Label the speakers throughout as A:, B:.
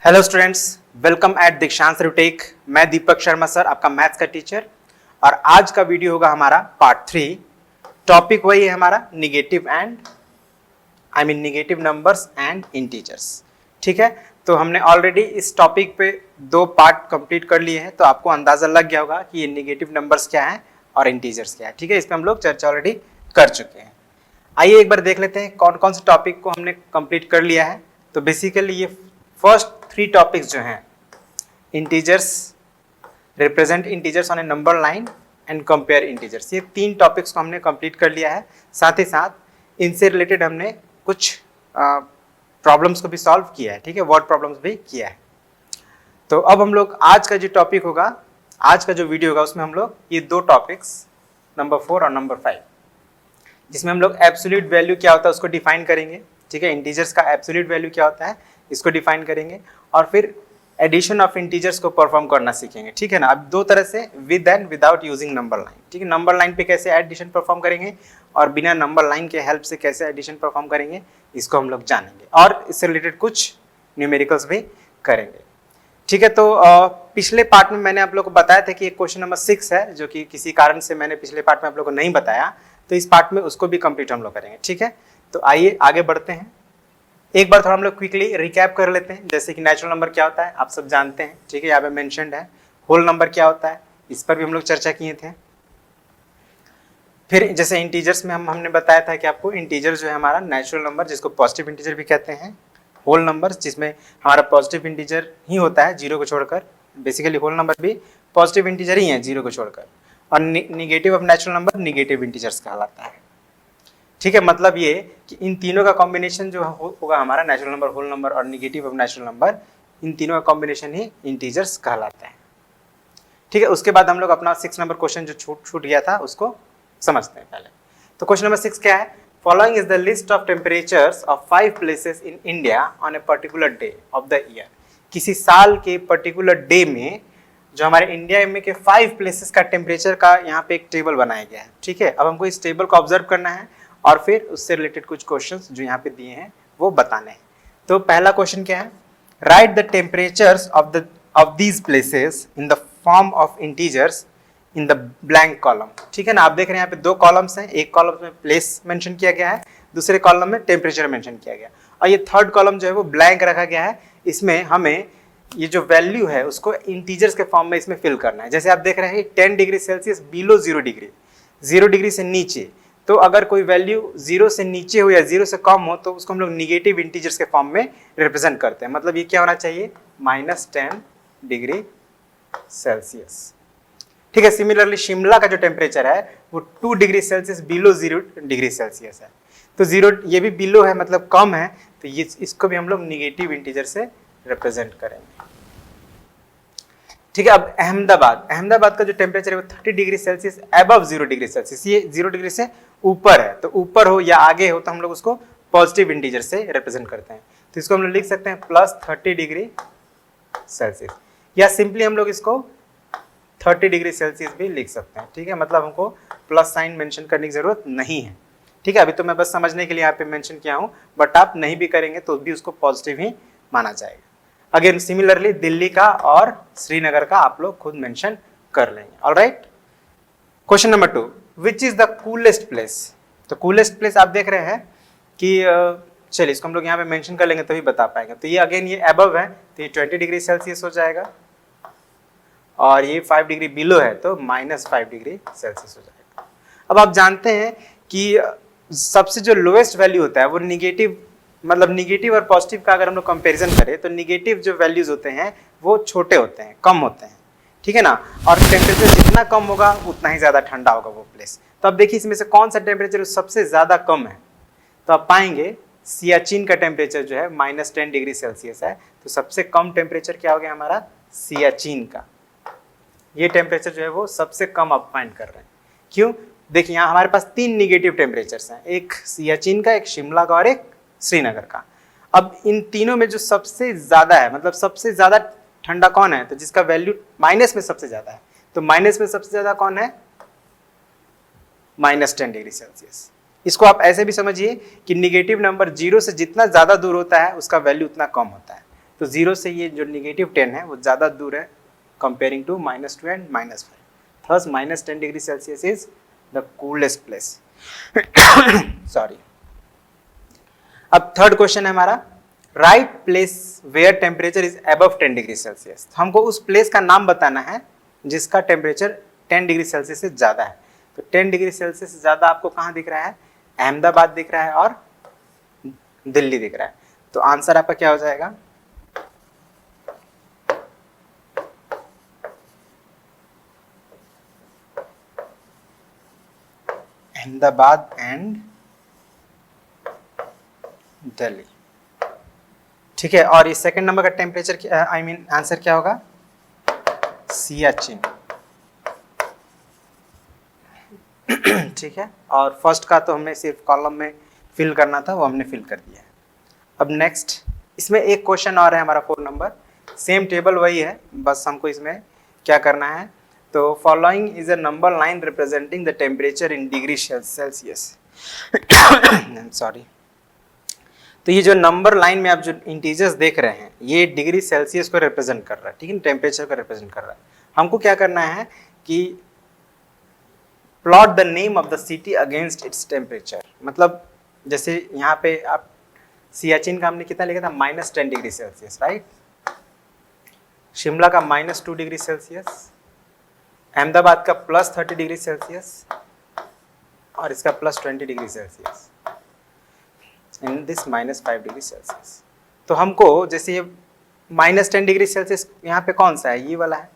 A: Hello students, welcome eight दीक्षांत take. मैं Deepak Sharma sir, आपका मैथ्स का टीचर। और आज का वीडियो होगा हमारा पार्ट 3। टॉपिक वही है हमारा निगेटिव नंबर्स एंड इंटीजर्स। ठीक है, तो हमने ऑलरेडी इस टॉपिक पे 2 पार्ट कंप्लीट कर लिए हैं, तो आपको अंदाजा लग गया होगा कि ये निगेटिव नंबर्स क्या हैं और इंटीजर्स क्या है। ठीक है, इस पर हम लोग चर्चा ऑलरेडी कर चुके हैं। आइए एक बार देख लेते हैं कौन कौन से टॉपिक को हमने कंप्लीट कर लिया है। तो बेसिकली ये फर्स्ट 3 टॉपिक्स जो हैं, integers, represent integers on A number line and compare integers, ये 3 टॉपिक्स को हमने कंप्लीट कर लिया है। साथ ही साथ इनसे रिलेटेड हमने कुछ प्रॉब्लम्स को भी सॉल्व किया है। ठीक है, वर्ड प्रॉब्लम्स भी किया है। तो अब हम लोग आज का जो टॉपिक होगा, आज का जो वीडियो होगा, उसमें हम लोग ये 2 टॉपिक्स नंबर 4 और नंबर 5, जिसमें हम लोग एब्सोल्यूट वैल्यू क्या होता है उसको डिफाइन करेंगे। ठीक है, इंटीजर्स का एब्सोल्यूट वैल्यू क्या होता है इसको डिफाइन करेंगे, और फिर एडिशन ऑफ इंटीजर्स को परफॉर्म करना सीखेंगे। ठीक है ना, अब 2 तरह से, with and without using number line. ठीक है, नंबर लाइन पे कैसे एडिशन परफॉर्म करेंगे और बिना नंबर लाइन के हेल्प से कैसे एडिशन परफॉर्म करेंगे, इसको हम लोग जानेंगे, और इससे रिलेटेड कुछ न्यूमेरिकल्स भी करेंगे। ठीक है, तो पिछले पार्ट में मैंने आप लोग को बताया था कि एक क्वेश्चन नंबर 6 है, जो कि किसी कारण से मैंने पिछले पार्ट में आप लोग को नहीं बताया, तो इस पार्ट में उसको भी कंप्लीट हम लोग करेंगे। ठीक है, तो आइए आगे बढ़ते हैं। एक बार थोड़ा हम लोग क्विकली रिकैप कर लेते हैं। जैसे कि नेचुरल नंबर क्या होता है आप सब जानते हैं। ठीक है, यहाँ पे मेंशन्ड है। होल नंबर क्या होता है इस पर भी हम लोग चर्चा किए थे। फिर जैसे इंटीजर्स में हमने बताया था कि आपको इंटीजर जो है हमारा नेचुरल नंबर, जिसको पॉजिटिव इंटीजर भी कहते हैं, होल नंबर जिसमें हमारा पॉजिटिव इंटीजर ही होता है 0 को छोड़कर। बेसिकली होल नंबर भी पॉजिटिव इंटीजर ही है 0 को छोड़कर। और negative of natural number negative integers कहलाता है। ठीक है, मतलब ये कि इन तीनों का कॉम्बिनेशन जो होगा हमारा, नेचुरल नंबर, होल नंबर और निगेटिव ऑफ नेचुरल नंबर, इन तीनों का कॉम्बिनेशन ही इंटीजर्स कहलाता है। ठीक है, उसके बाद हम लोग अपना 6 नंबर क्वेश्चन जो छूट गया था उसको समझते हैं पहले। तो क्वेश्चन नंबर 6 क्या है? Following is the list of temperatures of 5 places in India on a particular day of the year. किसी साल के पर्टिकुलर डे में जो हमारे इंडिया में के 5 प्लेसेस का टेम्परेचर का यहाँ पे एक टेबल बनाया गया है। ठीक है, अब हमको इस टेबल को ऑब्जर्व करना है और फिर उससे रिलेटेड कुछ क्वेश्चंस जो यहाँ पे दिए हैं वो बताने हैं। तो पहला क्वेश्चन क्या है? Right the temperatures of these places in the form of integers in the blank column. ठीक है ना, आप देख रहे हैं यहाँ पे 2 कॉलम्स हैं। एक कॉलम में प्लेस मेंशन किया गया है, दूसरे कॉलम में टेम्परेचर मेंशन किया गया, और ये थर्ड कॉलम जो है वो ब्लैंक रखा गया है। इसमें हमें ये जो वैल्यू है उसको इंटीजर्स के फॉर्म में इसमें फिल करना है। जैसे आप देख रहे हैं 10 degree Celsius below 0 degree, 0 degree से नीचे। तो अगर कोई वैल्यू 0 से नीचे हो या 0 से कम हो तो उसको हम लोग निगेटिव इंटीजर्स के फॉर्म में रिप्रेजेंट करते हैं। मतलब ये क्या होना चाहिए? -10 डिग्री सेल्सियस। ठीक है, सिमिलरली शिमला का जो टेम्परेचर है वो 2 degree Celsius below 0 degree Celsius है। तो 0 ये भी बिलो है, मतलब कम है, तो ये इसको भी हम लोग निगेटिव इंटीजर से रिप्रेजेंट करेंगे। ठीक है, अब अहमदाबाद का जो टेम्परेचर है वो 30 degree Celsius above 0 degree Celsius, ये 0 डिग्री से ऊपर है। तो ऊपर हो या आगे हो तो हम लोग उसको पॉजिटिव इंटीजर से रिप्रेजेंट करते हैं। तो इसको हम लोग लिख सकते हैं +30 डिग्री सेल्सियस, या सिंपली हम लोग इसको 30 डिग्री सेल्सियस भी लिख सकते हैं। ठीक है, मतलब हमको प्लस साइन मेंशन करने की जरूरत नहीं है। ठीक है, अभी तो मैं बस समझने के लिए यहाँ पे मेंशन किया हूँ, बट आप नहीं भी करेंगे तो भी उसको पॉजिटिव ही माना जाएगा। अगेन सिमिलरली दिल्ली का और श्रीनगर का आप लोग खुद मेंशन कर लेंगे। Alright, question number 2, which is the coolest place? तो कूलेस्ट प्लेस आप देख रहे हैं कि चलिए इसको हम लोग यहाँ पे मेंशन कर लेंगे तभी बता पाएंगे। तो ये अगेन ये अबव है तो ये 20 डिग्री सेल्सियस हो जाएगा, और ये 5 डिग्री बिलो है तो -5 डिग्री सेल्सियस हो जाएगा। अब आप जानते हैं कि सबसे जो लोएस्ट वैल्यू होता है वो निगेटिव, मतलब निगेटिव और पॉजिटिव का अगर हम लोग कंपैरिजन करें तो निगेटिव जो वैल्यूज होते हैं वो छोटे होते हैं, कम होते हैं। ठीक है ना, और टेम्परेचर जितना कम होगा उतना ही ज़्यादा ठंडा होगा वो प्लेस। तो अब देखिए इसमें से कौन सा टेम्परेचर सबसे ज़्यादा कम है? तो आप पाएंगे सियाचिन का टेम्परेचर जो है -10 डिग्री सेल्सियस है। तो सबसे कम टेम्परेचर क्या हो गया हमारा? सियाचिन का। ये टेम्परेचर जो है वो सबसे कम आप फाइंड कर रहे हैं। क्यों? देखिए यहाँ हमारे पास 3 निगेटिव टेम्परेचर्स हैं, एक सियाचिन का, एक शिमला का और एक श्रीनगर का। अब इन तीनों में जो सबसे ज्यादा है, मतलब सबसे ज्यादा ठंडा कौन है? तो जिसका वैल्यू माइनस में सबसे ज्यादा है। तो माइनस में सबसे ज्यादा कौन है? -10 डिग्री सेल्सियस। इसको आप ऐसे भी समझिए कि निगेटिव नंबर 0 से जितना ज्यादा दूर होता है उसका वैल्यू उतना कम होता है। तो 0 से ये जो -10 है वो ज़्यादा दूर है comparing to -2 and -5. Thus -10 degree Celsius is the coolest place. Sorry. अब थर्ड क्वेश्चन है हमारा, write place where temperature is above 10 degree Celsius. हमको उस प्लेस का नाम बताना है जिसका टेम्परेचर 10 डिग्री सेल्सियस से ज़्यादा है. तो 10 डिग्री सेल्सियस से ज़्यादा आपको कहाँ दिख रहा है? अहमदाबाद दिख रहा है और दिल्ली दिख रहा है. तो आंसर आपका क्या हो जाएगा? अहमदाबाद एंड दिल्ली. ठीक है. और इस सेकंड नंबर का टेम्परेचर आंसर क्या होगा? सियाचिन. ठीक है. और फर्स्ट का तो हमने सिर्फ कॉलम में फिल करना था, वो हमने फिल कर दिया है. अब नेक्स्ट इसमें एक क्वेश्चन और है हमारा 4 नंबर. सेम टेबल वही है, बस हमको इसमें क्या करना है, तो following is a number line representing the temperature in degree Celsius. Sorry. तो ये जो नंबर लाइन में आप जो इंटीजर्स देख रहे हैं ये डिग्री सेल्सियस को रिप्रेजेंट कर रहा है. ठीक है, टेम्परेचर को रिप्रेजेंट कर रहा है. हमको क्या करना है कि plot the name of the city against its temperature. मतलब जैसे यहाँ पे आप सियाचिन का हमने कितना लिखा था? -10 डिग्री सेल्सियस, राइट. शिमला का -2 डिग्री सेल्सियस, अहमदाबाद का +30 डिग्री सेल्सियस और इसका +20 degree Celsius, in this -5 degree Celsius. तो हमको जैसे ये -10 डिग्री सेल्सियस यहाँ पे कौन सा है? ये वाला है.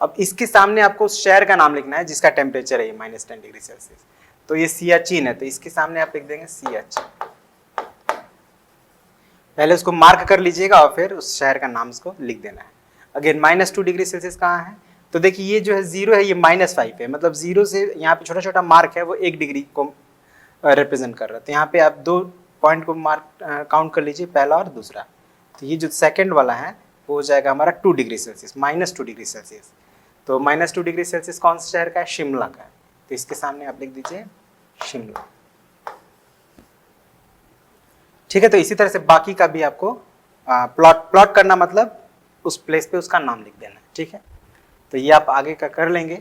A: अब इसके सामने आपको उस शहर का नाम लिखना है जिसका टेम्परेचर है ये -10 डिग्री सेल्सियस. तो ये सियाचिन है, तो इसके सामने आप लिख देंगे सियाचिन. पहले उसको मार्क कर लीजिएगा और फिर उस शहर का नाम उसको लिख देना है. अगेन -2 डिग्री सेल्सियस कहाँ है? तो देखिए ये जो है 0 है, ये -5 है. मतलब 0 से यहाँ पे छोटा छोटा मार्क है वो 1 डिग्री को रिप्रेजेंट कर रहा है. तो यहाँ पे आप 2 पॉइंट को मार्क काउंट कर लीजिए, पहला और दूसरा. तो ये जो सेकंड वाला है वो हो जाएगा हमारा 2 डिग्री सेल्सियस, -2 डिग्री सेल्सियस. तो -2 डिग्री सेल्सियस कौन सा शहर का है? शिमला का है. तो इसके सामने आप लिख दीजिए शिमला. ठीक है. तो इसी तरह से बाकी का भी आपको प्लॉट करना, मतलब उस प्लेस पे उसका नाम लिख देना है. ठीक है. तो ये आप आगे का कर लेंगे.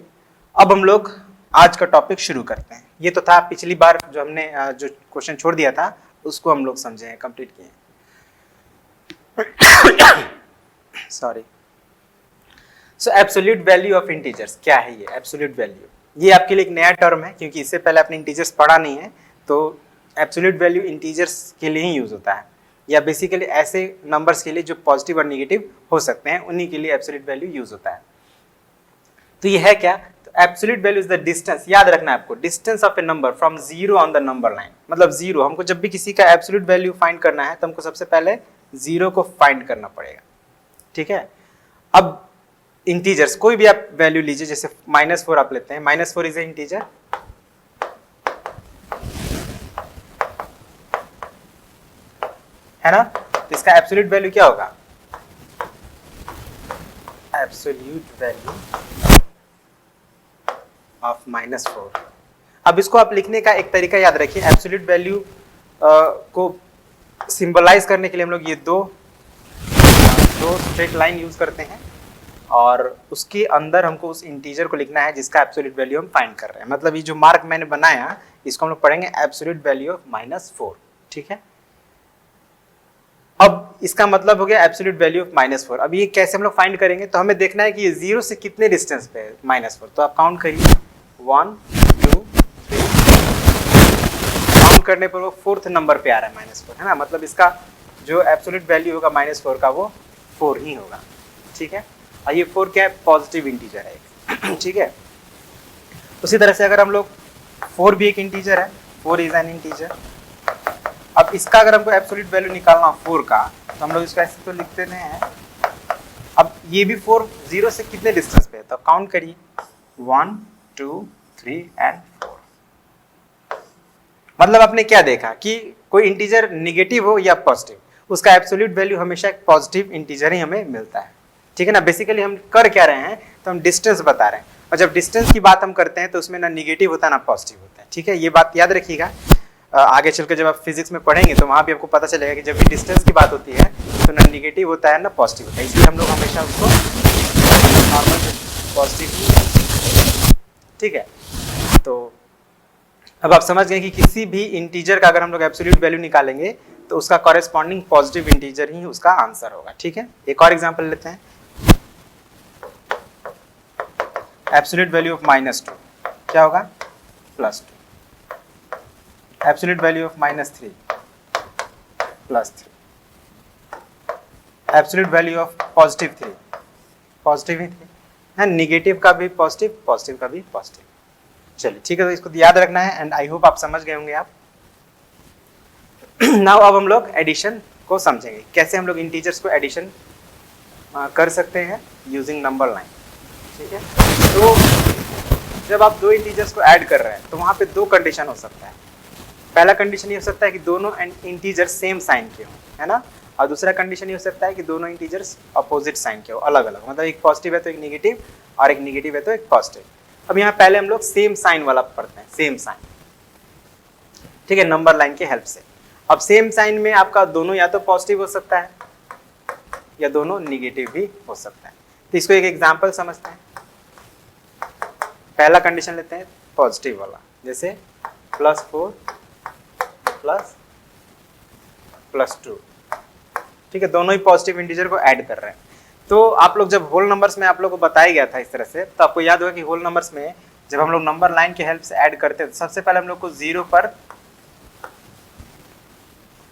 A: अब हम लोग आज का टॉपिक शुरू करते हैं. ये तो था पिछली बार जो हमने जो क्वेश्चन छोड़ दिया था उसको हम लोग समझे हैं, कंप्लीट किए हैं. Sorry. So absolute value of integers क्या है? ये एब्सोल्यूट वैल्यू, ये आपके लिए एक नया टर्म है क्योंकि इससे पहले आपने इंटीजर्स पढ़ा नहीं है. तो एब्सोल्यूट वैल्यू इंटीजर्स के लिए ही यूज होता है, या बेसिकली ऐसे नंबर्स के लिए जो पॉजिटिव और नेगेटिव हो सकते हैं उन्हीं के लिए एब्सोल्यूट वैल्यू यूज होता है. तो ये है क्या? तो absolute value is the distance. याद रखना है आपको, distance of A number from 0 on the number line. मतलब 0, हमको जब भी किसी का एब्सोल्यूट वैल्यू फाइंड करना है तो हमको सबसे पहले 0 को फाइंड करना पड़ेगा. ठीक है. अब इंटीजर्स कोई भी आप वैल्यू लीजिए, जैसे -4 आप लेते हैं. -4 इज ए इंटीजर. है ना. तो इसका एब्सोल्यूट वैल्यू क्या होगा? Absolute value of -4. अब इसको आप लिखने का एक तरीका याद रखिए. एब्सोल्यूट वैल्यू को सिंबलाइज करने के लिए हम लोग ये दो स्ट्रेट लाइन यूज करते हैं और उसके अंदर हमको उस इंटीजर को लिखना है जिसका एब्सोल्यूट वैल्यू हम फाइंड कर रहे हैं. मतलब ये जो मार्क मैंने बनाया इसको हम लोग पढ़ेंगे एब्सोल्यूट वैल्यू ऑफ -4. ठीक है. अब इसका मतलब हो गया एब्सोल्यूट वैल्यू ऑफ -4. अब ये कैसे हम लोग फाइंड करेंगे? तो हमें देखना है कि ये 0 से कितने डिस्टेंस पे है -4. तो आप काउंट करिए 1 2 3. काउंट करने पर वो 4th नंबर पे आ रहा है -4, है ना. मतलब इसका जो एब्सोल्यूट वैल्यू होगा -4 का वो 4 ही होगा. ठीक है. और ये 4 क्या है? पॉजिटिव इंटीजर है. ठीक है. उसी तरह से अगर हम लोग 4 भी एक इंटीजर है, 4 इज एन इंटीजर. अब इसका अगर हमको एब्सोल्यूट वैल्यू निकालना 4 का तो हम लोग इसको ऐसे तो लिखते हैं. अब ये भी 4 0 से कितने डिस्टेंस पे है? तो काउंट करिए 1 2 3 एंड 4. मतलब आपने क्या देखा कि कोई इंटीजर नेगेटिव हो या पॉजिटिव, उसका एब्सोल्यूट वैल्यू हमेशा एक पॉजिटिव इंटीजर ही हमें मिलता है. ठीक है ना. बेसिकली हम कर क्या रहे हैं? तो हम डिस्टेंस बता रहे हैं. और जब डिस्टेंस की बात हम करते हैं तो उसमें ना निगेटिव होता है ना पॉजिटिव होता है. ठीक है. ये बात याद रखिएगा. आगे चल के जब आप फिजिक्स में पढ़ेंगे तो वहाँ भी आपको पता चलेगा कि जब भी डिस्टेंस की बात होती है तो ना निगेटिव होता है ना पॉजिटिव होता है, इसलिए हम लोग हमेशा उसको नॉर्मल पॉजिटिव, ठीक है। तो अब आप समझ गए कि किसी भी इंटीजर का अगर हम लोग एब्सोल्यूट वैल्यू निकालेंगे तो उसका कॉरेस्पॉन्डिंग पॉजिटिव इंटीजर ही उसका आंसर होगा, ठीक है। एक और एग्जांपल लेते हैं, एब्सोल्यूट वैल्यू ऑफ -2 क्या होगा, +2, absolute value of -3 +3, absolute value of +3 positive ही थे, है निगेटिव का भी पॉजिटिव, पॉजिटिव का भी पॉजिटिव। चलिए ठीक है, तो इसको याद रखना है एंड आई होप आप समझ गए होंगे आप। नाउ अब हम लोग एडिशन को समझेंगे, कैसे हम लोग इंटीजर्स को एडिशन कर सकते हैं यूजिंग नंबर लाइन, ठीक है। तो जब आप दो इंटीजर्स को ऐड कर रहे हैं तो वहाँ पे दो कंडीशन हो सकता है। पहला कंडीशन ये हो सकता है कि दोनों इंटीजर सेम साइन के हों, है ना, और दूसरा कंडीशन ये हो सकता है कि दोनों इंटीजर्स अपोजिट साइन के हो, अलग अलग, मतलब एक पॉजिटिव है तो एक निगेटिव और एक निगेटिव है तो एक पॉजिटिव। अब यहाँ पहले हम लोग सेम साइन वाला पढ़ते हैं, सेम साइन, ठीक है, नंबर लाइन के हेल्प से। अब सेम साइन में आपका दोनों या तो पॉजिटिव हो सकता है या दोनों निगेटिव भी हो सकता है। तो इसको एक एग्जांपल समझते हैं। पहला कंडीशन लेते हैं पॉजिटिव वाला, जैसे +4 +2, ठीक है, दोनों ही पॉजिटिव इंटीजर को ऐड कर रहे हैं। तो आप लोग जब होल नंबर्स में आप लोग को बताया गया था इस तरह से, तो आपको याद होगा कि होल नंबर्स में जब हम लोग नंबर लाइन के हेल्प से ऐड करते हैं तो सबसे पहले हम लोग को 0 पर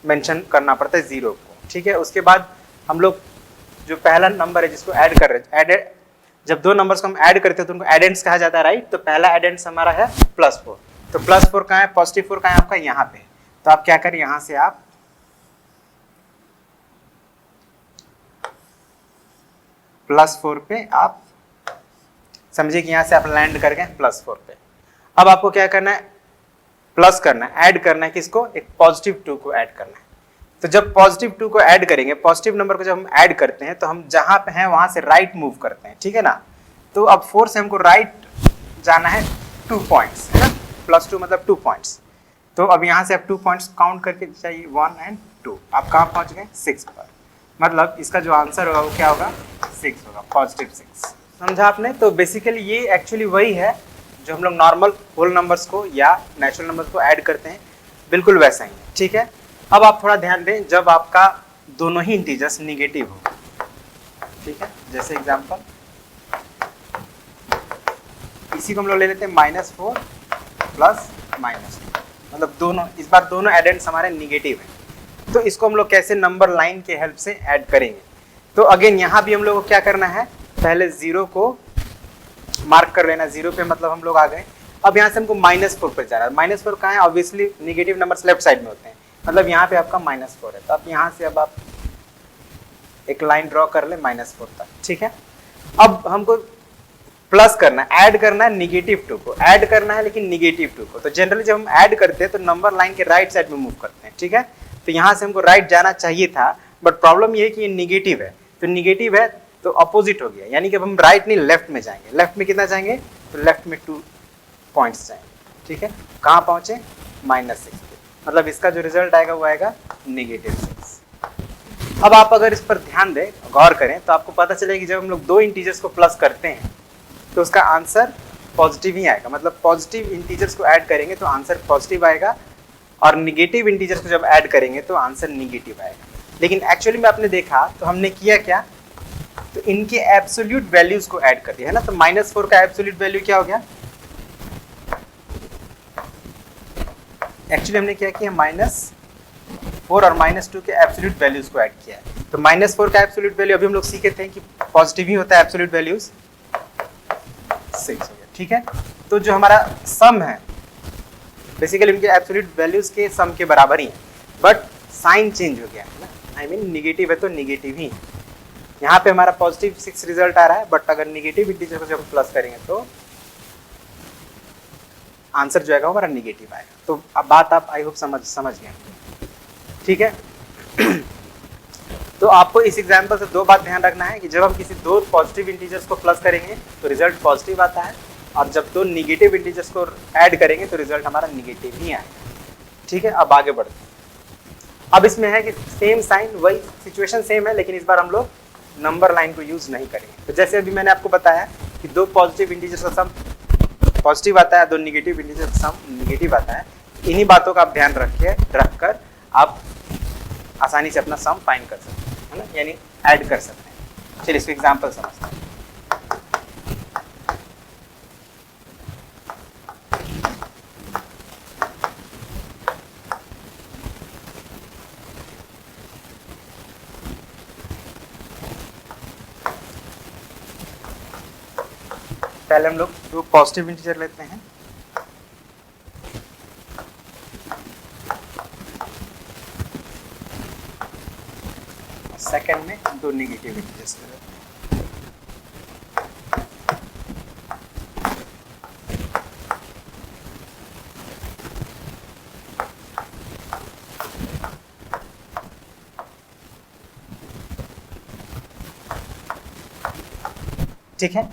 A: मेंशन करना पड़ता है, 0 को, ठीक है। उसके बाद हम लोग जो पहला नंबर है जिसको ऐड कर रहे हैं, जब दो नंबर्स को हम ऐड करते हैं तो उनको एडेंट्स कहा जाता है, राइट। तो पहला एडेंट्स हमारा है +4, तो +4 कहाँ है, +4 कहाँ है आपका, यहाँ पे। तो आप क्या करें, यहाँ से आप +4 पे आप समझिए कि यहाँ से आप लैंड कर गए +4 पे। अब आपको क्या करना है, प्लस करना है, ऐड करना है किसको, एक +2 को ऐड करना है। तो जब +2 को ऐड करेंगे, पॉजिटिव नंबर को जब हम ऐड करते हैं तो हम जहां पे हैं वहां से राइट मूव करते हैं, ठीक है ना। तो अब 4 से हमको राइट जाना है 2 पॉइंट्स, है ना, +2 मतलब 2 पॉइंट्स। तो अब यहाँ से आप 2 पॉइंट्स काउंट करके चाहिए, 1 और 2, आप कहाँ पहुँच गए, 6 पर। मतलब इसका जो आंसर होगा वो क्या होगा, 6 होगा, +6। समझा आपने। तो बेसिकली ये एक्चुअली वही है जो हम लोग नॉर्मल होल नंबर्स को या नेचुरल नंबर्स को ऐड करते हैं, बिल्कुल वैसा ही है, ठीक है। अब आप थोड़ा ध्यान दें, जब आपका दोनों ही इंटीजर्स निगेटिव हो, ठीक है, जैसे एग्जांपल इसी को हम लोग ले लेते हैं -4 +-2, मतलब दोनों, इस बार दोनों एडेंट्स हमारे निगेटिव हैं। तो इसको हम लोग कैसे नंबर लाइन के हेल्प से ऐड करेंगे। तो अगेन यहाँ भी हम लोग को क्या करना है, पहले 0 को मार्क कर लेना, 0 पे मतलब हम लोग आ गए। अब यहाँ से हमको -4 पर जा रहा है, -4 कहाँ है, obviously negative numbers left side में होते हैं, मतलब यहाँ पे आपका -4 है। तो आप यहाँ से अब आप एक लाइन ड्रॉ कर ले -4 तक, ठीक है। अब हमको प्लस करना है, ऐड करना है -2 को, ऐड करना है लेकिन -2 को। तो जनरली जब हम ऐड करते हैं तो नंबर लाइन के राइट साइड में मूव करते हैं, ठीक है। तो यहाँ से हमको राइट जाना चाहिए था, बट प्रॉब्लम ये है कि ये निगेटिव है, तो निगेटिव है तो अपोजिट हो गया, यानी कि अब हम राइट नहीं लेफ्ट में जाएंगे। लेफ्ट में कितना जाएंगे, तो लेफ्ट में 2 पॉइंट्स जाएंगे, ठीक है। कहाँ पहुँचे, -6 पे, मतलब इसका जो रिजल्ट आएगा वो आएगा -6। अब आप अगर इस पर ध्यान दें, गौर करें, तो आपको पता चलेगा कि जब हम लोग दो इंटीजर्स को प्लस करते हैं तो उसका आंसर पॉजिटिव ही आएगा, मतलब पॉजिटिव इंटीजर्स को ऐड करेंगे तो आंसर पॉजिटिव आएगा, और निगेटिव इंटीजर्स को जब ऐड करेंगे तो आंसर निगेटिव आएगा। लेकिन एक्चुअली में आपने देखा तो हमने किया क्या, तो इनके एब्सोल्यूट वैल्यूज को ऐड कर दिया, है ना। तो -4 का एब्सोल्यूट वैल्यू क्या हो गया, एक्चुअली हमने क्या किया, -4 और -2 के एब्सोल्यूट वैल्यूज को ऐड किया है। तो -4 का एब्सोल्यूट वैल्यू अभी हम लोग सीखे थे कि पॉजिटिव ही होता है, एब्सोल्यूट वैल्यूज 6 हो गया, ठीक है। तो जो हमारा सम है, बेसिकली उनके एब्सोल्यूट वैल्यूज के सम के बराबर ही है, बट साइन चेंज हो गया है ना, आई मीन निगेटिव है तो निगेटिव ही। यहाँ पे हमारा पॉजिटिव 6 रिजल्ट आ रहा है, बट अगर निगेटिव इंटीजर को जब प्लस करेंगे तो आंसर जो आएगा हमारा निगेटिव आएगा। तो अब बात आप आई होप समझ गए, ठीक है। तो आपको इस एग्जाम्पल से दो बात ध्यान रखना है कि जब हम किसी दो पॉजिटिव इंटीजर्स को प्लस करेंगे तो रिजल्ट पॉजिटिव आता है, और जब दो निगेटिव इंटीजर्स को ऐड करेंगे तो रिजल्ट हमारा निगेटिव ही आएगा, ठीक है, अब आगे बढ़ते हैं। अब इसमें है कि सेम साइन, वही सिचुएशन सेम है, लेकिन इस बार हम लोग नंबर लाइन को यूज नहीं करेंगे। तो जैसे अभी मैंने आपको बताया कि दो पॉजिटिव इंटीजर्स का सम पॉजिटिव आता है, दो निगेटिव इंटीजर्स का सम निगेटिव आता है। इन्हीं बातों का आप ध्यान रखकर आप आसानी से अपना सम फाइंड कर सकते हैं, है ना, यानी ऐड कर सकते हैं। चलिए इसको एग्जाम्पल समझते हैं। पहले हम लोग दो पॉजिटिव इंटीजर लेते हैं, सेकंड में दो नेगेटिव इंटीजर्स ले लेते हैं। ठीक है,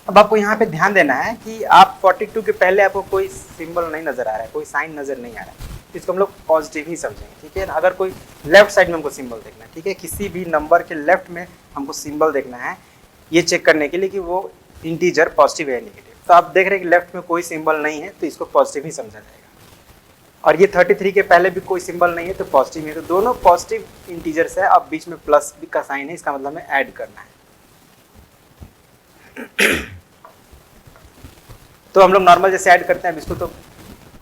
A: अब आपको यहाँ पे ध्यान देना है कि आप 42 के पहले आपको कोई सिंबल नहीं नजर आ रहा है, कोई साइन नजर नहीं आ रहा है, इसको हम लोग पॉजिटिव ही समझेंगे। ठीक है, अगर कोई लेफ्ट साइड में हमको सिंबल देखना है, ठीक है, किसी भी नंबर के लेफ्ट में हमको सिंबल देखना है, ये चेक करने के लिए कि वो इंटीजर पॉजिटिव है या नेगेटिव। तो आप देख रहे हैं कि लेफ्ट में कोई सिंबल नहीं है, तो इसको पॉजिटिव ही समझा जाएगा। और ये 33 के पहले भी कोई सिंबल नहीं है, तो पॉजिटिव है। तो दोनों पॉजिटिव इंटीजर्स है। अब बीच में प्लस का साइन है, इसका मतलब हमें ऐड करना है। तो हम लोग नॉर्मल जैसे ऐड करते हैं इसको, तो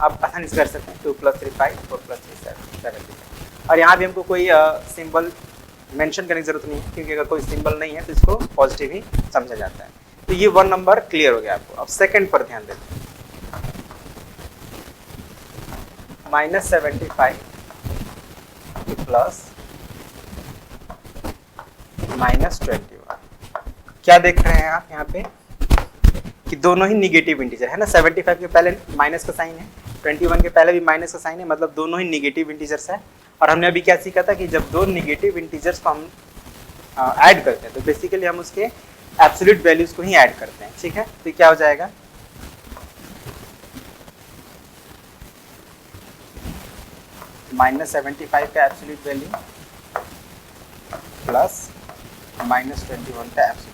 A: आप आसानी से कर सकते हैं। 2 + 3 5, 4 + 3 7। और यहाँ भी हमको कोई सिंबल मेंशन करने की जरूरत नहीं है, क्योंकि अगर कोई सिंबल नहीं है तो इसको पॉजिटिव ही समझा जाता है। तो ये 1 नंबर क्लियर हो गया आपको। अब सेकंड पर ध्यान देते हैं। -75 प्लस -21। क्या देख रहे हैं आप यहाँ पे कि दोनों ही निगेटिव इंटीजर है ना। 75 के पहले माइनस का साइन है, 21 के पहले भी माइनस का साइन है, मतलब दोनों ही निगेटिव इंटीजर्स है। और हमने अभी क्या सीखा था कि जब दो निगेटिव इंटीजर्स को हम ऐड करते हैं तो बेसिकली हम उसके एब्सोल्यूट वैल्यूज को ही ऐड करते हैं। ठीक है, तो क्या हो जाएगा, -75 का एब्सोल्यूट वैल्यू प्लस -21 का एब्सोल्यूट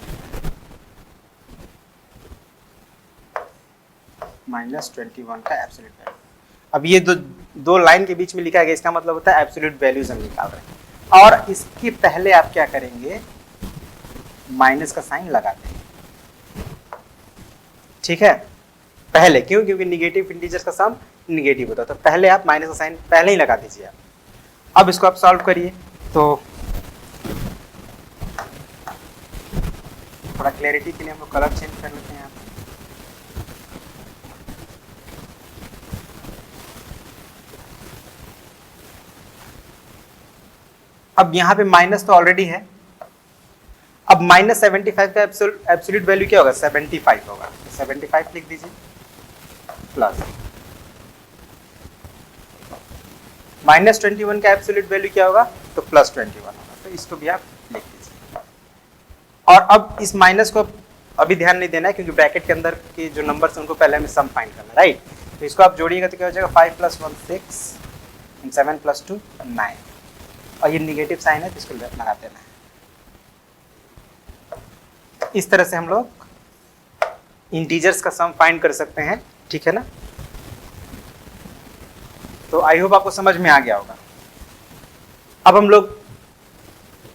A: -21 का एब्सोल्यूट वैल्यू। अब ये दो लाइन के बीच में लिखा गया, इसका मतलब होता है एब्सोल्यूट वैल्यूज हम निकाल रहे हैं। और इसके पहले आप क्या करेंगे, माइनस का साइन लगाते हैं। ठीक है, पहले क्यों, क्योंकि निगेटिव इंटीजर्स का सम निगेटिव होता है, तो पहले आप माइनस का साइन पहले ही लगा दीजिए आप। अब इसको आप सॉल्व करिए, तो थोड़ा क्लैरिटी के लिए हम लोग कलर चेंज कर लेते हैं यहाँ पे। अब यहाँ पे माइनस तो ऑलरेडी है। अब -75 का एब्सोल्यूट वैल्यू क्या होगा, 75 होगा, तो 75 लिख दीजिए प्लस -21 का एब्सोल्यूट वैल्यू क्या होगा, तो +21 होगा, तो इसको भी आप लिख दीजिए। और अब इस माइनस को अभी ध्यान नहीं देना है, क्योंकि ब्रैकेट के अंदर के जो नंबर्स हैं उनको पहले हमें सम फाइंड करना है, राइट। तो इसको आप जोड़िएगा तो क्या हो जाएगा, 5 + 1 6 and 7 + 2 9। और ये निगेटिव साइन है तो इसको लगा देना है। इस तरह से हम लोग इंटीजर्स का सम फाइंड कर सकते हैं। ठीक है ना, तो आई होप आपको समझ में आ गया होगा। अब हम लोग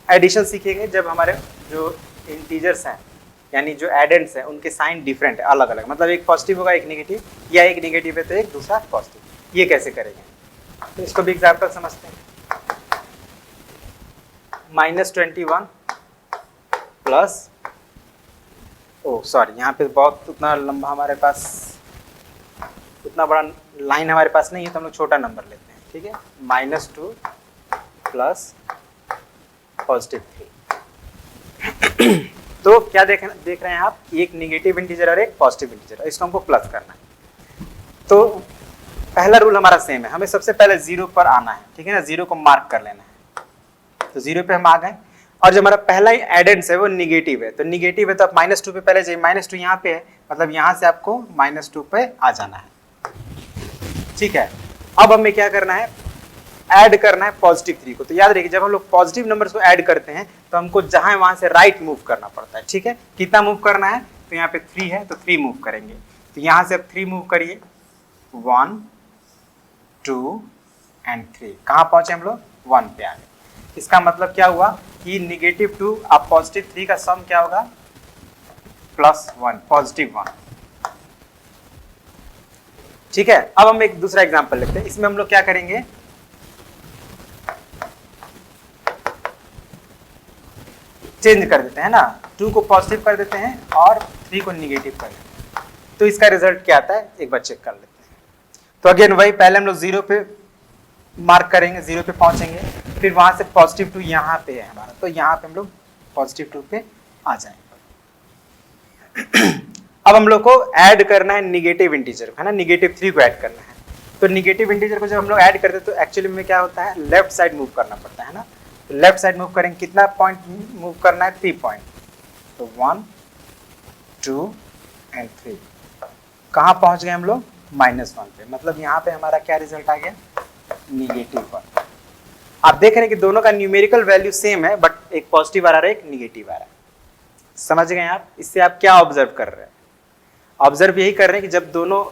A: एडिशन सीखेंगे, जब हमारे जो इंटीजर्स हैं यानी जो एडेंट्स हैं उनके साइन डिफरेंट है, अलग अलग, मतलब एक पॉजिटिव होगा एक नेगेटिव, या एक नेगेटिव है तो एक दूसरा पॉजिटिव। ये कैसे करेंगे, तो इसको भी एग्जाम्पल समझते हैं। -21 प्लस, ओ सॉरी, यहाँ पे बहुत उतना लंबा हमारे पास, उतना बड़ा लाइन हमारे पास नहीं है, तो हम लोग छोटा नंबर लेते हैं। ठीक है, -2 प्लस +3। तो क्या देख रहे हैं आप, एक निगेटिव इंटीजर और एक पॉजिटिव इंटीजर, इसको हमको प्लस करना है। तो पहला रूल हमारा सेम है, हमें सबसे पहले 0 पर आना है, ठीक है ना, 0 को मार्क कर लेना है। तो 0 पे हम आ गए, और जो हमारा पहला ही एडेंस है वो निगेटिव है, तो निगेटिव है तो आप -2 पे पहले जाइए, -2 यहाँ पे है, मतलब यहाँ से आपको -2 पे आ जाना है, ठीक है। अब हमें क्या करना है, ऐड करना है +3 को। तो याद रखिए जब हम लोग पॉजिटिव नंबर्स को ऐड करते हैं तो हमको जहां है वहां से राइट मूव करना पड़ता है, ठीक है। कितना मूव करना है, तो यहाँ पे 3 है तो 3 मूव करेंगे, तो यहाँ से अब 3 मूव करिए, 1 2 एंड 3, कहाँ पहुंचे हम लोग, 1 पे आ गए। इसका मतलब क्या हुआ कि -2 अब +3 का सम क्या होगा, +1, +1, ठीक है। अब हम एक दूसरा एग्जांपल लेते हैं, इसमें हम लोग क्या करेंगे, चेंज कर देते हैं ना, 2 को पॉजिटिव कर देते हैं और 3 को निगेटिव कर देते हैं, तो इसका रिजल्ट क्या आता है एक बार चेक कर लेते हैं। तो अगेन वही, पहले हम लोग 0 पे मार्क करेंगे, 0 पे पहुंचेंगे, फिर वहां से +2 यहाँ पे है हमारा, तो यहाँ पे हम लोग +2 पे आ जाएंगे। अब हम लोग को ऐड करना है निगेटिव इंटीजर, है ना, -3 को ऐड करना है। तो निगेटिव इंटीजर को जब हम लोग ऐड करते हैं तो एक्चुअली में क्या होता है, लेफ्ट साइड मूव करना पड़ता है ना। तो लेफ्ट साइड मूव करेंगे, कितना पॉइंट मूव करना है, 3 पॉइंट, तो 1 2 एंड 3, कहाँ पहुंच गए हम लोग, -1 पे, मतलब यहाँ पे हमारा क्या रिजल्ट आ गया, -1। आप देख रहे हैं कि दोनों का न्यूमेरिकल वैल्यू सेम है, बट एक पॉजिटिव आ रहा है एक निगेटिव आ रहा है। समझ गए आप, इससे आप क्या ऑब्जर्व कर रहे हैं, ऑब्जर्व यही कर रहे हैं कि जब दोनों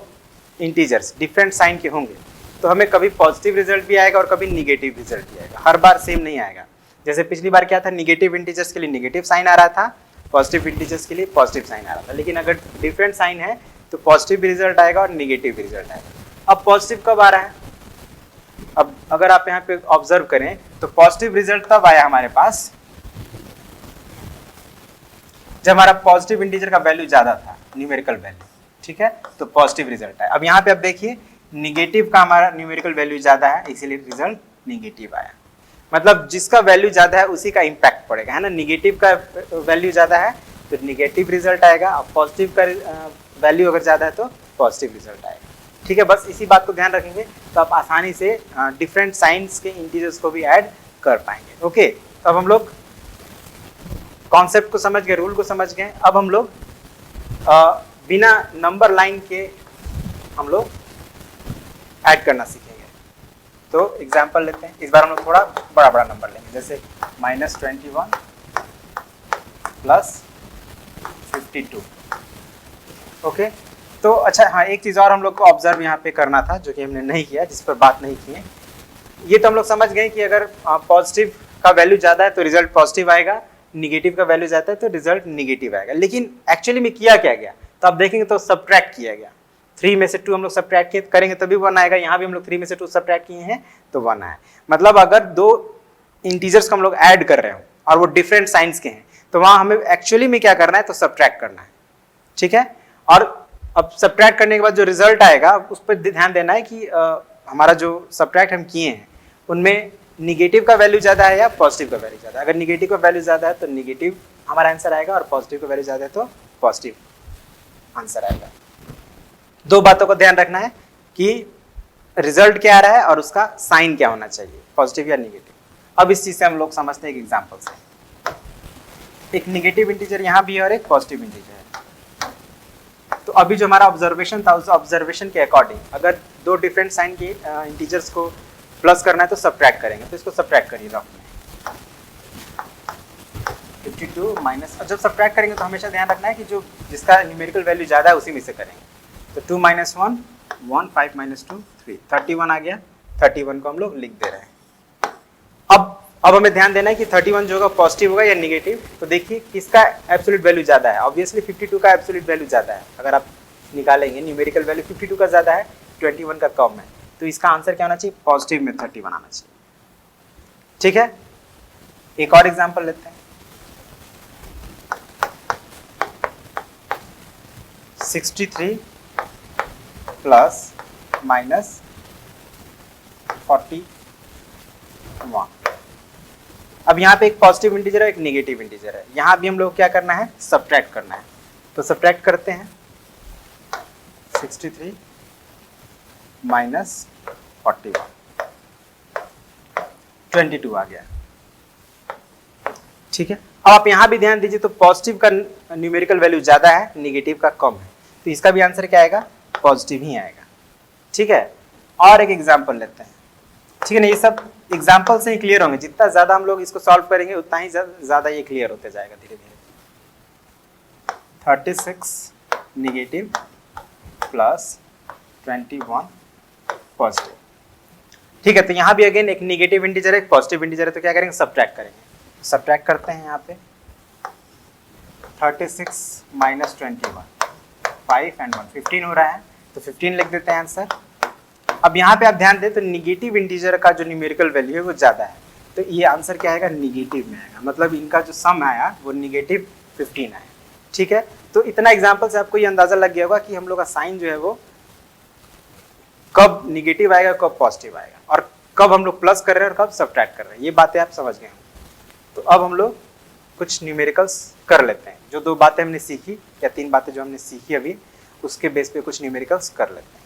A: इंटीजर्स डिफरेंट साइन के होंगे तो हमें कभी पॉजिटिव रिजल्ट भी आएगा और कभी निगेटिव रिजल्ट भी आएगा, हर बार सेम नहीं आएगा। जैसे पिछली बार क्या था, निगेटिव इंटीजर्स के लिए निगेटिव साइन आ रहा था, पॉजिटिव इंटीजर्स के लिए पॉजिटिव साइन आ रहा था, लेकिन अगर डिफरेंट साइन है तो पॉजिटिव भी रिजल्ट आएगा और निगेटिव भी रिजल्ट आएगा। अब पॉजिटिव कब आ रहा है, अब अगर आप यहाँ पे ऑब्जर्व करें तो पॉजिटिव रिजल्ट तब आया हमारे पास जब हमारा पॉजिटिव इंटीजर का वैल्यू ज्यादा था, न्यूमेरिकल वैल्यू, ठीक है, तो पॉजिटिव रिजल्ट आया। अब यहाँ पे आप देखिए निगेटिव का हमारा न्यूमेरिकल वैल्यू ज्यादा है, इसीलिए रिजल्ट निगेटिव आया। मतलब जिसका वैल्यू ज्यादा है उसी का इंपैक्ट पड़ेगा, है ना, निगेटिव का वैल्यू ज्यादा है तो निगेटिव रिजल्ट आएगा, और पॉजिटिव का वैल्यू अगर ज्यादा है तो पॉजिटिव रिजल्ट आएगा, ठीक है। बस इसी बात को ध्यान रखेंगे तो आप आसानी से डिफरेंट साइंस के इंटीजर्स को भी ऐड कर पाएंगे। ओके, तो अब हम लोग कॉन्सेप्ट को समझ गए, रूल को समझ गए। अब हम लोग बिना नंबर लाइन के हम लोग ऐड करना सीखेंगे। तो एग्जांपल लेते हैं, इस बार हम लोग थोड़ा बड़ा बड़ा नंबर लेंगे, जैसे -21 + 52। ओके, तो अच्छा हाँ, एक चीज़ और हम लोग को ऑब्जर्व यहाँ पे करना था जो कि हमने नहीं किया, जिस पर बात नहीं की है। ये तो हम लोग समझ गए कि अगर पॉजिटिव का वैल्यू ज़्यादा है तो रिजल्ट पॉजिटिव आएगा, निगेटिव का वैल्यू ज़्यादा है तो रिजल्ट निगेटिव आएगा। लेकिन एक्चुअली में किया क्या गया, तो आप देखेंगे तो सब्ट्रैक्ट किया गया। 3 में से 2 हम लोग सब्ट्रैक्ट करेंगे तभी 1 आएगा। यहाँ भी हम लोग 3 में से 2 सब्ट्रैक्ट किए हैं तो 1 आया। मतलब अगर 2 इंटीजर्स को हम लोग ऐड कर रहे हो और वो डिफरेंट साइंस के हैं तो वहाँ हमें एक्चुअली में क्या करना है, तो सब्ट्रैक्ट करना है, ठीक है। और अब सब्ट्रैक्ट करने के बाद जो रिजल्ट आएगा उस पर ध्यान देना है कि हमारा जो सब्ट्रैक्ट हम किए हैं उनमें निगेटिव का वैल्यू ज़्यादा है या पॉजिटिव का वैल्यू ज़्यादा है। अगर निगेटिव का वैल्यू ज़्यादा है तो निगेटिव हमारा आंसर आएगा, और पॉजिटिव का वैल्यू ज़्यादा है तो पॉजिटिव आंसर आएगा। 2 बातों को ध्यान रखना है कि रिजल्ट क्या आ रहा है और उसका साइन क्या होना चाहिए, पॉजिटिव या निगेटिव। अब इस चीज़ से हम लोग समझते हैं एक एग्जाम्पल से। एक निगेटिव इंटीजर यहाँ भी है और एक पॉजिटिव इंटीजर है। तो अभी जो हमारा ऑब्जर्वेशन था उस ऑब्जर्वेशन के अकॉर्डिंग अगर 2 डिफरेंट साइन के इंटीजर्स को प्लस करना है तो सब्ट्रैक्ट करेंगे। तो इसको सब्ट्रैक्ट करिए रफ में, 52 माइनस, जब सब्ट्रैक्ट करेंगे तो हमेशा ध्यान रखना है कि जो जिसका न्यूमेरिकल वैल्यू ज़्यादा है उसी में से करेंगे। तो 2 - 1 1, 5 - 2 3, 31 आ गया। 31 को हम लोग लिख दे रहे हैं। अब हमें ध्यान देना है कि 31 जो होगा पॉजिटिव होगा या निगेटिव। तो देखिए किसका एब्सोल्यूट वैल्यू ज़्यादा है, ऑब्वियसली 52 का एब्सोल्यूट वैल्यू ज़्यादा है। अगर आप निकालेंगे न्यूमेरिकल वैल्यू 52 का ज़्यादा है, 21 का कम है, तो इसका आंसर क्या होना चाहिए, पॉजिटिव में 31 आना चाहिए, ठीक है। एक और एग्जांपल लेते हैं, 63 प्लस माइनस 41। अब यहाँ पे एक पॉजिटिव इंटीजर है, एक नेगेटिव इंटीजर है। यहाँ भी हम लोग क्या करना है, सब्ट्रैक्ट करना है। तो सब्ट्रैक्ट करते हैं, 63 माइनस 41, 22 आ गया। ठीक है, अब आप यहाँ भी ध्यान दीजिए, तो पॉजिटिव का न्यूमेरिकल वैल्यू ज़्यादा है, निगेटिव का कम है, तो इसका भी आंसर क्या आएगा? पॉजिटिव ही आएगा। ठीक है, और एक एग्जाम्पल लेते हैं। ठीक है ना, ये सब एग्जाम्पल से ही क्लियर होंगे, जितना ज़्यादा हम लोग इसको सॉल्व करेंगे उतना ही ज़्यादा ये क्लियर होते जाएगा धीरे धीरे। 36 निगेटिव प्लस 21 पॉजिटिव। ठीक है, तो यहाँ भी अगेन एक निगेटिव इंटीजर है, एक पॉजिटिव इंटीजर है, तो क्या करेंगे? सब्ट्रैक्ट करेंगे। सब्ट्रैक्ट करते हैं यहाँ पे 36 माइनस 21, 5 एंड 1, 15 हो रहा है, तो 15 लिख देते हैं आंसर। अब यहाँ पे आप ध्यान दें तो निगेटिव इंटीजर का जो न्यूमेरिकल वैल्यू है वो ज़्यादा है, तो ये आंसर क्या आएगा? निगेटिव में आएगा, मतलब इनका जो सम आया वो निगेटिव 15 आया। ठीक है, तो इतना एग्जाम्पल से आपको ये अंदाजा लग गया होगा कि हम लोग का साइन जो है वो कब निगेटिव आएगा, कब पॉजिटिव आएगा, और कब हम लोग प्लस कर रहे हैं और कब सब्ट्रैक्ट कर रहे हैं, ये बातें आप समझ गए होंगे। तो अब हम लोग कुछ न्यूमेरिकल्स कर लेते हैं, जो 2 बातें हमने सीखी या 3 बातें जो हमने सीखी अभी, उसके बेस पे कुछ न्यूमेरिकल्स कर लेते हैं।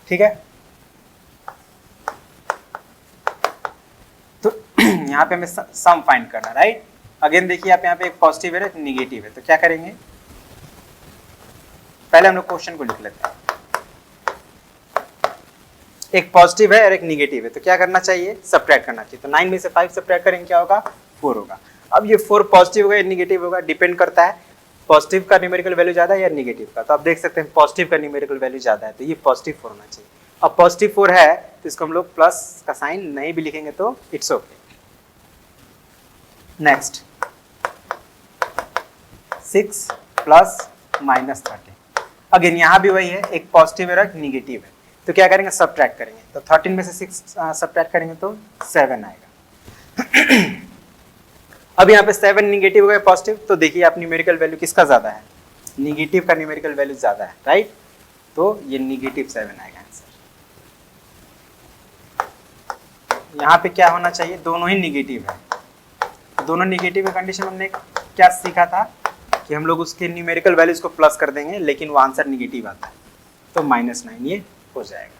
A: ठीक है, तो यहाँ पे हमें सम फाइंड करना, राइट। अगेन देखिए आप यहाँ पे एक पॉजिटिव है, एक निगेटिव है, तो क्या करेंगे? पहले हम लोग क्वेश्चन को लिख लेते हैं। एक पॉजिटिव है और एक निगेटिव है, तो क्या करना चाहिए? सब्ट्रैक्ट करना चाहिए। तो 9 में से 5 सब्ट्रैक्ट करेंगे, क्या होगा? 4 होगा। अब ये 4 पॉजिटिव होगा या निगेटिव होगा, डिपेंड करता है पॉजिटिव का न्यूमेरिकल वैल्यू ज्यादा है या निगेटिव का। तो आप देख सकते हैं पॉजिटिव का न्यूमेरिकल वैल्यू ज्यादा है, तो ये पॉजिटिव 4 होना चाहिए। अब पॉजिटिव 4 है तो इसको हम लोग प्लस का साइन नहीं भी लिखेंगे तो it's okay. Next 6 plus minus 13, again यहाँ भी वही है, एक पॉजिटिव है और एक निगेटिव है, तो क्या करेंगे? सब्ट्रैक्ट करेंगे। तो 13 में से 6 सब्ट्रैक्ट करेंगे तो 7 आएगा। अब यहाँ पे 7 निगेटिव हो गया, पॉजिटिव, तो देखिए आप न्यूमेरिकल वैल्यू किसका ज्यादा है? निगेटिव का न्यूमेरिकल वैल्यू ज्यादा है, राइट। तो ये निगेटिव 7 आएगा आंसर। यहाँ पे क्या होना चाहिए? दोनों ही निगेटिव है। दोनों निगेटिव है कंडीशन हमने क्या सीखा था कि हम लोग उसके न्यूमेरिकल वैल्यूज को प्लस कर देंगे, लेकिन वो आंसर निगेटिव आता है, तो -9 ये हो जाएगा।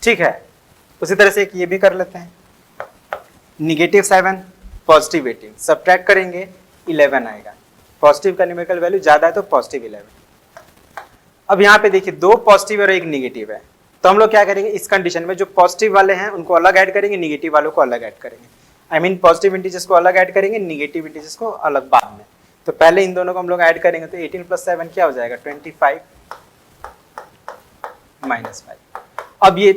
A: ठीक है, उसी तरह से एक ये भी कर लेते हैं, -7 पॉजिटिव 18, सब्ट्रैक्ट करेंगे 11 आएगा। पॉजिटिव का न्यूमेरिकल वैल्यू ज्यादा है तो पॉजिटिव 11। अब यहाँ पे देखिए 2 पॉजिटिव और 1 निगेटिव है, तो हम लोग क्या करेंगे? इस कंडीशन में जो पॉजिटिव वाले हैं उनको अलग ऐड करेंगे, निगेटिव वालों को अलग ऐड करेंगे। आई मीन पॉजिटिव इंटीजर्स को अलग ऐड करेंगे, निगेटिव इंटीजर्स को अलग बाद में। तो पहले इन दोनों को हम लोग ऐड करेंगे, तो 18 + 7 क्या हो जाएगा? 25 - 5। अब ये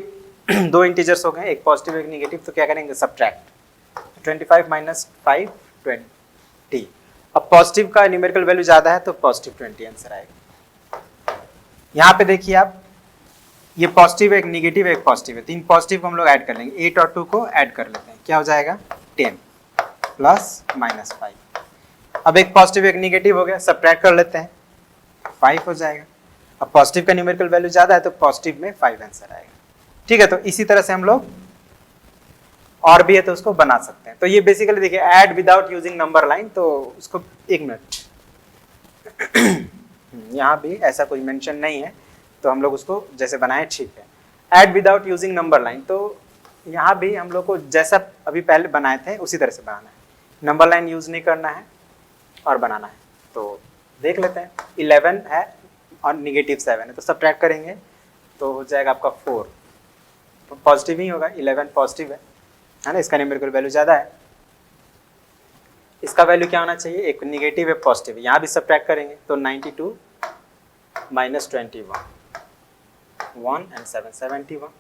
A: 2 इंटीजर्स हो गए, एक पॉजिटिव एक निगेटिव, तो क्या करेंगे? सब्ट्रैक्ट। 25 - 5 20। अब पॉजिटिव का न्यूमेरिकल वैल्यू ज्यादा है तो पॉजिटिव 20 आंसर आएगा। यहाँ पे देखिए आप, ये पॉजिटिव एक निगेटिव एक पॉजिटिव है, 3 पॉजिटिव को हम लोग ऐड कर लेंगे, 8 और 2 को ऐड कर लेते हैं, क्या हो जाएगा? 10 प्लस -5। अब एक पॉजिटिव एक निगेटिव हो गया, सब्ट्रैक्ट कर लेते हैं, 5 हो जाएगा। अब पॉजिटिव का न्यूमेरिकल वैल्यू ज्यादा है तो पॉजिटिव में 5 आंसर आएगा। ठीक है, तो इसी तरह से हम लोग और भी है तो उसको बना सकते हैं। तो ये बेसिकली देखिए add without using number line, तो उसको 1 मिनट यहाँ भी ऐसा कोई मेंशन नहीं है, तो हम लोग उसको जैसे बनाए ठीक है। Add without using number line, तो यहाँ भी हम लोग को जैसा अभी पहले बनाए थे उसी तरह से बनाना है, नंबर लाइन यूज नहीं करना है और बनाना है। तो देख लेते हैं, 11 है और -7 है, तो सब्ट्रैक्ट करेंगे तो हो जाएगा आपका 4, तो पॉजिटिव ही होगा, 11 पॉजिटिव है ना, इसका न्यूमेरिकल वैल्यू ज्यादा है। इसका वैल्यू क्या होना चाहिए? एक निगेटिव है पॉजिटिव, यहाँ भी सब्ट्रैक्ट करेंगे तो 92 - 21, 1 and 7 71।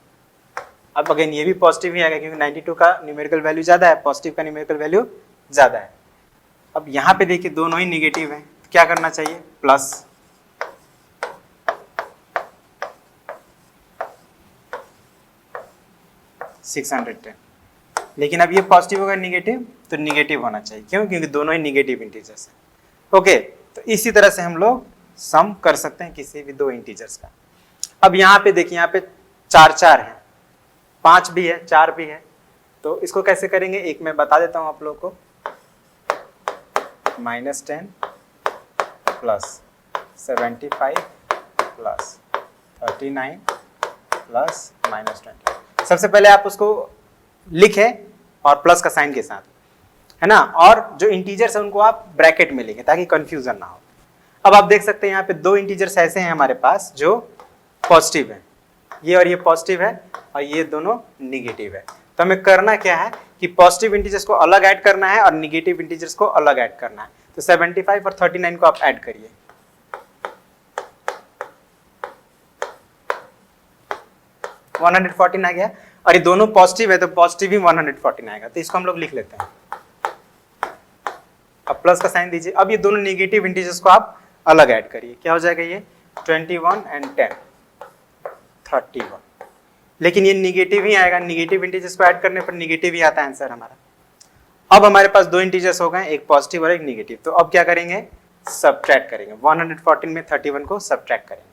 A: अब अगेन ये भी पॉजिटिव ही आएगा क्योंकि 92 का न्यूमेरिकल वैल्यू ज्यादा है, पॉजिटिव का न्यूमेरिकल वैल्यू ज्यादा है। अब यहाँ पे देखिए दोनों ही निगेटिव हैं, तो क्या करना चाहिए? प्लस 610। लेकिन अब ये पॉजिटिव होगा निगेटिव, तो निगेटिव होना चाहिए, क्यों? क्योंकि दोनों ही निगेटिव इंटीजर्स हैं। ओके, तो इसी तरह से हम लोग सम कर सकते हैं किसी भी 2 इंटीजर्स का। अब यहाँ पे देखिए, यहाँ पे 4 है, 5 भी है, 4 भी है, तो इसको कैसे करेंगे? एक मैं बता देता हूँ आप लोग को, -10 प्लस 75 प्लस 39 प्लस माइनस 20। सबसे पहले आप उसको लिखे और प्लस का साइन के साथ, है ना, और जो इंटीजर्स है उनको आप ब्रैकेट में लिखें ताकि कंफ्यूजन ना हो। अब आप देख सकते हैं यहाँ पे दो इंटीजर्स ऐसे हैं हमारे पास जो पॉजिटिव है, ये और ये पॉजिटिव है और ये दोनों निगेटिव है। तो हमें करना क्या है कि पॉजिटिव इंटीजर्स को अलग ऐड करना है और निगेटिव इंटीजर्स को अलग ऐड करना है। तो 75 और 39 को आप ऐड करिए। तो 114 आ गया और ये दोनों पॉजिटिव है तो पॉजिटिव ही 114 आएगा। तो इसको हम लोग लिख लेते हैं। अब प्लस का साइन दीजिए। अब ये दोनों निगेटिव इंटीजर्स को आप अलग ऐड करिए। क्या हो जाएगा ये 21 एंड 10 31। लेकिन ये निगेटिव ही आएगा, निगेटिव इंटीजर्स को ऐड करने पर निगेटिव ही आता है आंसर हमारा। अब हमारे पास दो इंटीजर्स हो गए, एक पॉजिटिव और एक निगेटिव। तो अब क्या करेंगे, सब्ट्रैक्ट करेंगे। 114 में 31 को सब्ट्रैक्ट करेंगे।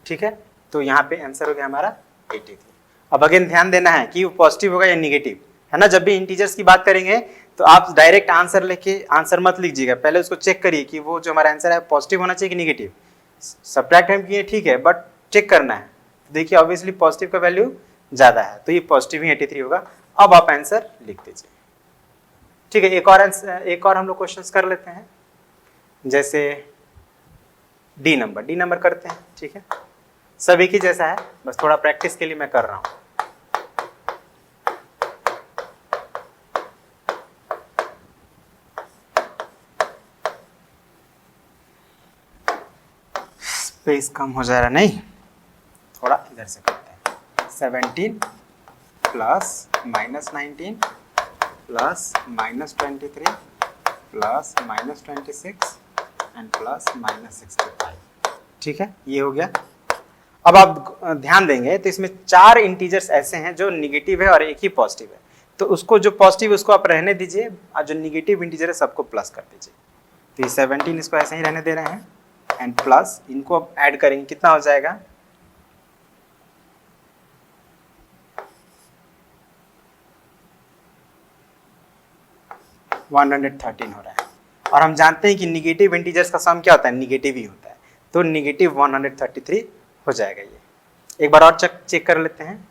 A: ठीक है, तो यहाँ पे आंसर हो गया हमारा 83। अब अगेन ध्यान देना है कि वो पॉजिटिव होगा या निगेटिव, है ना। जब भी इंटीजर्स की बात करेंगे तो आप डायरेक्ट आंसर लेके आंसर मत लीजिएगा, पहले उसको चेक करिए कि वो जो हमारा आंसर है पॉजिटिव होना चाहिए कि निगेटिव। सब्ट्रैक्ट हम किए ठीक है, बट चेक करना है। देखिए ऑब्वियसली पॉजिटिव का वैल्यू ज्यादा है तो ये पॉजिटिव ही 83 होगा। अब आप आंसर लिख दीजिए। ठीक है, एक और हम लोग क्वेश्चंस कर लेते हैं, जैसे डी नंबर करते हैं। ठीक है, सब एक ही जैसा है, बस थोड़ा प्रैक्टिस के लिए मैं कर रहा हूं। स्पेस कम हो जा रहा नहीं, थोड़ा इधर से करते हैं। 17 plus minus 19 plus minus 23 plus minus 26 and plus minus 65। ठीक है, ये हो गया। अब आप ध्यान देंगे तो इसमें 4 इंटीजर्स ऐसे हैं जो निगेटिव है और एक ही पॉजिटिव है। तो उसको जो पॉजिटिव है उसको आप रहने दीजिए और जो निगेटिव इंटीजर है सबको प्लस कर दीजिए। तो ये 17 इसको ऐसे ही रहने दे रहे हैं एंड प्लस इनको अब ऐड करेंगे, कितना हो जाएगा 113 हो रहा है। और हम जानते हैं कि निगेटिव इंटीजर्स का सम क्या होता है, निगेटिव ही होता है। तो निगेटिव 133 हो जाएगा। ये एक बार और चेक कर लेते हैं।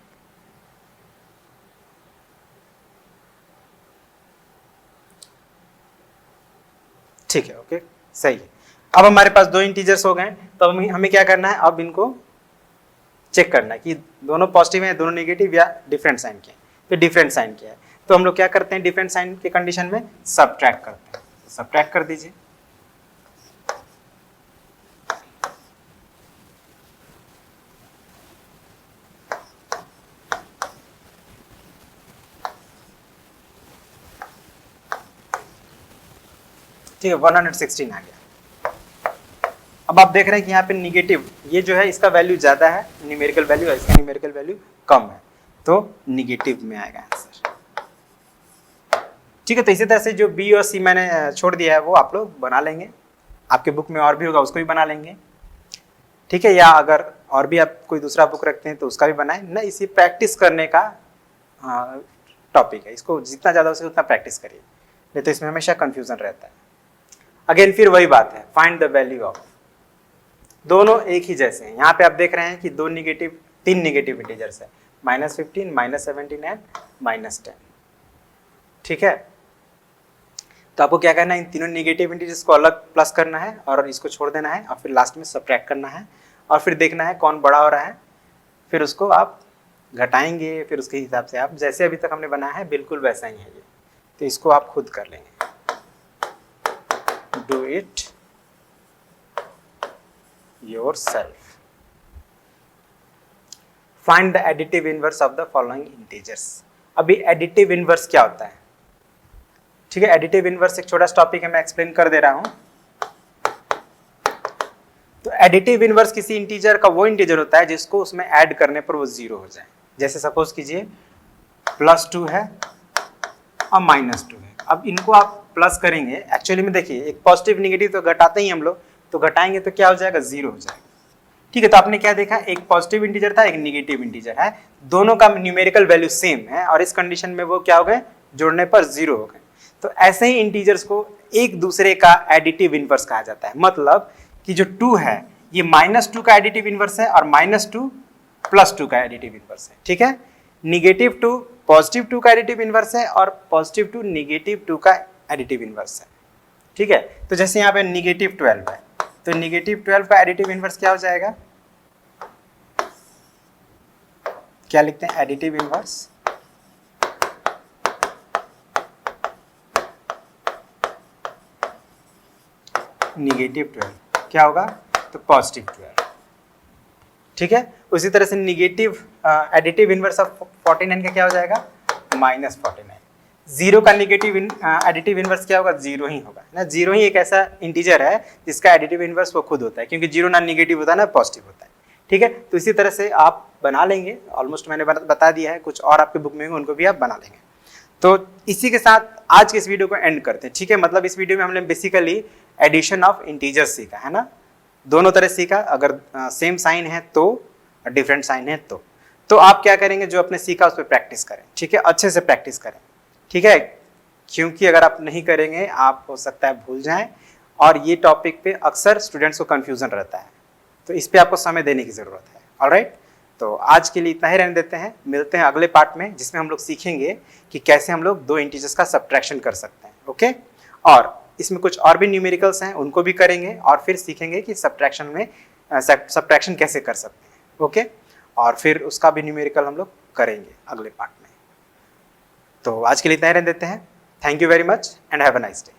A: ठीक है, ओके, सही है। अब हमारे पास दो इंटीजर्स हो गए, तो हमें क्या करना है, अब इनको चेक करना है कि दोनों पॉजिटिव हैं, दोनों नेगेटिव या डिफरेंट साइन के हैं। तो डिफरेंट साइन के है तो हम लोग क्या करते हैं, डिफरेंट साइन के कंडीशन में सब्ट्रैक्ट करते हैं। सब्ट्रैक्ट कर दीजिए। ठीक है, 116 आ गया। अब आप देख रहे हैं कि यहाँ पे निगेटिव, ये जो है इसका वैल्यू ज्यादा है न्यूमेरिकल वैल्यू, और इसका न्यूमेरिकल वैल्यू कम है, तो निगेटिव में आएगा आंसर। ठीक है, तो इसी तरह से जो बी और सी मैंने छोड़ दिया है वो आप लोग बना लेंगे। आपके बुक में और भी होगा उसको भी बना लेंगे। ठीक है, या अगर और भी आप कोई दूसरा बुक रखते हैं तो उसका भी बनाएं ना। इसी प्रैक्टिस करने का टॉपिक है, इसको जितना ज़्यादा हो सके उतना प्रैक्टिस करिए, नहीं तो इसमें हमेशा कन्फ्यूजन रहता है। अगेन फिर वही बात है, फाइंड द वैल्यू ऑफ, दोनों एक ही जैसे हैं। यहाँ पे आप देख रहे हैं कि तीन निगेटिव इंटीजर्स है, -15, -17 एंड -10। ठीक है, तो आपको क्या करना है, इन तीनों निगेटिव इंटीजर्स को अलग प्लस करना है और इसको छोड़ देना है और फिर लास्ट में सब्ट्रैक्ट करना है और फिर देखना है कौन बड़ा हो रहा है, फिर उसको आप घटाएंगे, फिर उसके हिसाब से आप जैसे अभी तक हमने बनाया है बिल्कुल वैसा ही है ये। तो इसको आप खुद कर लेंगे, do it yourself. Find the additive inverse of the following integers. अभी एडिटिव इनवर्स क्या होता है, ठीक है, एडिटिव इनवर्स एक छोटा सा टॉपिक है, मैं एक्सप्लेन कर दे रहा हूं। तो एडिटिव इनवर्स किसी इंटीजर का वो इंटीजर होता है जिसको उसमें ऐड करने पर वो 0 हो जाए। जैसे सपोज कीजिए +2 है और -2 है। अब इनको आप प्लस करेंगे, एक्चुअली में देखिए एक पॉजिटिव निगेटिव तो घटाते ही हम लोग, तो घटाएंगे तो क्या हो जाएगा, 0 हो जाएगा। ठीक है, तो आपने क्या देखा, एक पॉजिटिव इंटीजर था, एक निगेटिव इंटीजर है, दोनों का न्यूमेरिकल वैल्यू सेम है और इस कंडीशन में वो क्या हो गए, जोड़ने पर 0 हो गए। तो ऐसे ही इंटीजर्स को एक दूसरे का एडिटिव इनवर्स कहा जाता है। मतलब कि जो 2 है ये -2 का एडिटिव इनवर्स है और -2 +2 का एडिटिव इनवर्स है। ठीक है, -2 +2 का एडिटिव इनवर्स है और +2 -2 का एडिटिव इनवर्स है। ठीक है, तो जैसे यहाँ पे -12 है तो -12 का एडिटिव इनवर्स क्या हो जाएगा, क्या लिखते हैं, एडिटिव इनवर्स -12 क्या होगा, तो +12। ठीक है, उसी तरह से निगेटिव एडिटिव इनवर्स ऑफ 49 का क्या हो जाएगा, -49। 0 का निगेटिव एडिटिव इनवर्स क्या होगा, 0 ही होगा ना। 0 ही एक ऐसा इंटीजर है जिसका एडिटिव इनवर्स वो खुद होता है, क्योंकि 0 ना निगेटिव होता है ना पॉजिटिव होता है। ठीक है, तो इसी तरह से आप बना लेंगे। ऑलमोस्ट मैंने बता दिया है, कुछ और आपके बुक में उनको भी आप बना लेंगे। तो इसी के साथ आज के इस वीडियो को एंड करते हैं। ठीक है, मतलब इस वीडियो में हमने बेसिकली एडिशन ऑफ इंटीजर्स सीखा है ना, दोनों तरह सीखा। अगर सेम साइन है तो, डिफरेंट साइन है तो आप क्या करेंगे, जो अपने सीखा उस पर प्रैक्टिस करें। ठीक है, अच्छे से प्रैक्टिस करें। ठीक है, क्योंकि अगर आप नहीं करेंगे आप हो सकता है भूल जाएं, और ये टॉपिक पे अक्सर स्टूडेंट्स को कंफ्यूजन रहता है, तो इस पे आपको समय देने की ज़रूरत है। ऑलराइट, तो आज के लिए इतना ही रहने देते हैं। मिलते हैं अगले पार्ट में, जिसमें हम लोग सीखेंगे कि कैसे हम लोग 2 इंटीजर्स का सब्ट्रैक्शन कर सकते हैं। ओके, और इसमें कुछ और भी न्यूमेरिकल्स हैं, उनको भी करेंगे और फिर सीखेंगे कि सब्ट्रैक्शन में सब्ट्रैक्शन कैसे कर सकते हैं। ओके, और फिर उसका भी न्यूमेरिकल हम लोग करेंगे अगले पार्ट में। तो आज के लिए इतना ही रहने देते हैं। Thank you very much and have a nice day.